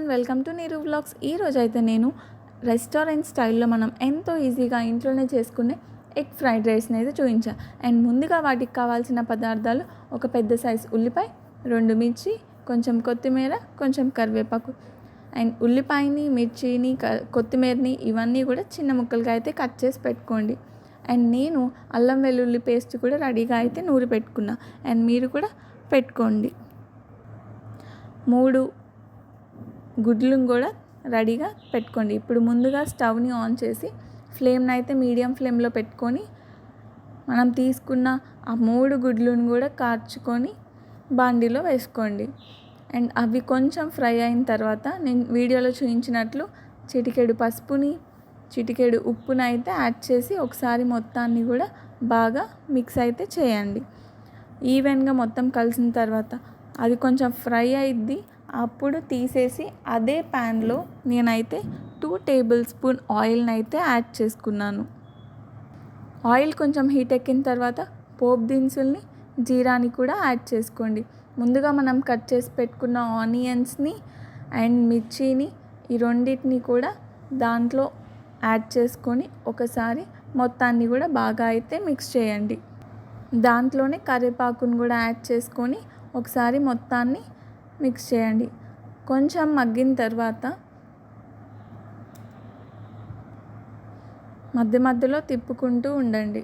Everyone, welcome to నీరు vlogs. ఈరోజు అయితే నేను రెస్టారెంట్ స్టైల్లో మనం ఎంతో ఈజీగా ఇంట్లోనే చేసుకునే ఎగ్ ఫ్రైడ్ రైస్ని అయితే చూపించాను. అండ్ ముందుగా వాటికి కావాల్సిన పదార్థాలు: ఒక పెద్ద సైజ్ ఉల్లిపాయ, 2 మిర్చి, కొంచెం కొత్తిమీర, కొంచెం కరివేపాకు. అండ్ ఉల్లిపాయని, మిర్చిని, కొత్తిమీరని ఇవన్నీ కూడా చిన్న ముక్కలుగా అయితే కట్ చేసి పెట్టుకోండి. అండ్ నేను అల్లం వెల్లుల్లి పేస్ట్ కూడా రెడీగా అయితే నూరి పెట్టుకున్నా. అండ్ మీరు కూడా పెట్టుకోండి. 3 గుడ్లను కూడా రెడీగా పెట్టుకోండి. ఇప్పుడు ముందుగా స్టవ్ని ఆన్ చేసి ఫ్లేమ్ని అయితే మీడియం ఫ్లేమ్లో పెట్టుకొని మనం తీసుకున్న ఆ 3 గుడ్లను కూడా కార్చుకొని బాండీలో వేసుకోండి. అండ్ అవి కొంచెం ఫ్రై అయిన తర్వాత నేను వీడియోలో చూపించినట్లు చిటికెడు పసుపుని, చిటికెడు ఉప్పుని అయితే యాడ్ చేసి ఒకసారి మొత్తాన్ని కూడా బాగా మిక్స్ అయితే చేయండి. ఈవెన్గా మొత్తం కలిసిన తర్వాత అది కొంచెం ఫ్రై అయిద్ది. అప్పుడు తీసేసి అదే ప్యాన్లో నేనైతే 2 టేబుల్ స్పూన్ ఆయిల్ని అయితే యాడ్ చేసుకున్నాను. ఆయిల్ కొంచెం హీట్ ఎక్కిన తర్వాత పోపు దినుసుల్ని, జీరాని కూడా యాడ్ చేసుకోండి. ముందుగా మనం కట్ చేసి పెట్టుకున్న ఆనియన్స్ని అండ్ మిర్చిని, ఈ రెండింటిని కూడా దాంట్లో యాడ్ చేసుకొని ఒకసారి మొత్తాన్ని కూడా బాగా అయితే మిక్స్ చేయండి. దాంట్లోనే కరివేపాకును కూడా యాడ్ చేసుకొని ఒకసారి మొత్తాన్ని మిక్స్ చేయండి. కొంచెం మగ్గిన తర్వాత మధ్య మధ్యలో తిప్పుకుంటూ ఉండండి.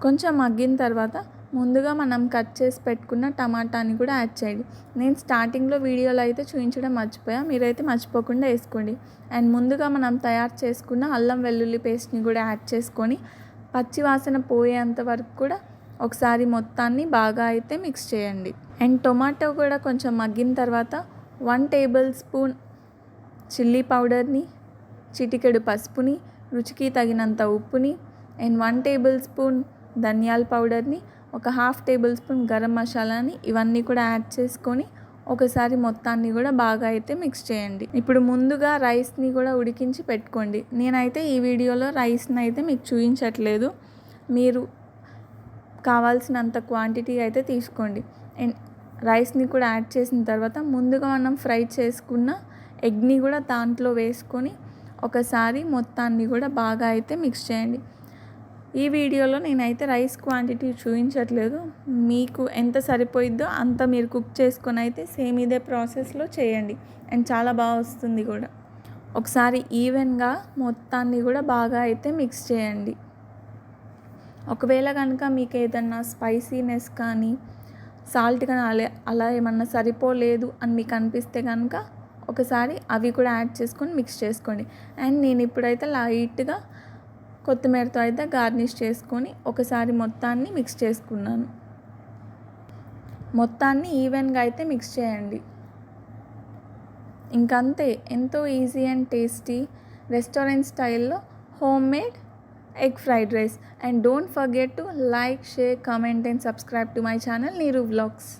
కొంచెం మగ్గిన తర్వాత ముందుగా మనం కట్ చేసి పెట్టుకున్న టమాటాని కూడా యాడ్ చేయండి. నేను స్టార్టింగ్లో వీడియోలో అయితే చూపించడం మర్చిపోయా, మీరైతే మర్చిపోకుండా వేసుకోండి. అండ్ ముందుగా మనం తయారు చేసుకున్న అల్లం వెల్లుల్లి పేస్ట్ని కూడా యాడ్ చేసుకొని పచ్చి వాసన పోయేంత వరకు కూడా ఒకసారి మొత్తాన్ని బాగా అయితే మిక్స్ చేయండి. అండ్ టొమాటో కూడా కొంచెం మగ్గిన తర్వాత 1 టేబుల్ స్పూన్ చిల్లీ పౌడర్ని, చిటికెడు పసుపుని, రుచికి తగినంత ఉప్పుని, అండ్ 1 టేబుల్ స్పూన్ ధనియాల పౌడర్ని, ఒక 1/2 టేబుల్ స్పూన్ గరం మసాలాని ఇవన్నీ కూడా యాడ్ చేసుకొని ఒకసారి మొత్తాన్ని కూడా బాగా అయితే మిక్స్ చేయండి. ఇప్పుడు ముందుగా రైస్ని కూడా ఉడికించి పెట్టుకోండి. నేనైతే ఈ వీడియోలో రైస్ని అయితే మీకు చూపించట్లేదు, మీరు కావాల్సినంత క్వాంటిటీ అయితే తీసుకోండి. అండ్ రైస్ని కూడా యాడ్ చేసిన తర్వాత ముందుగా మనం ఫ్రై చేసుకున్న ఎగ్ని కూడా దాంట్లో వేసుకొని ఒకసారి మొత్తాన్ని కూడా బాగా అయితే మిక్స్ చేయండి. ఈ వీడియోలో నేనైతే రైస్ క్వాంటిటీ చూపించట్లేదు, మీకు ఎంత సరిపోయిద్దో అంత మీరు కుక్ చేసుకొని అయితే సేమ్ ఇదే ప్రాసెస్లో చేయండి. అండ్ చాలా బాగా వస్తుంది కూడా. ఒకసారి ఈవెన్గా మొత్తాన్ని కూడా బాగా అయితే మిక్స్ చేయండి. ఒకవేళ కనుక మీకు ఏదన్నా స్పైసీనెస్ కానీ సాల్ట్ కానీ అలా ఏమన్నా సరిపోలేదు అని మీకు అనిపిస్తే కనుక ఒకసారి అవి కూడా యాడ్ చేసుకొని మిక్స్ చేసుకోండి. అండ్ నేను ఇప్పుడైతే లైట్గా కొత్తిమీరతో అయితే గార్నిష్ చేసుకొని ఒకసారి మొత్తాన్ని మిక్స్ చేసుకున్నాను. మొత్తాన్ని ఈవెన్గా అయితే మిక్స్ చేయండి. ఇంకంతే, ఎంతో ఈజీ అండ్ టేస్టీ రెస్టారెంట్ స్టైల్లో home made egg fried rice. And don't forget to like, share, comment and subscribe to my channel Neeru Vlogs.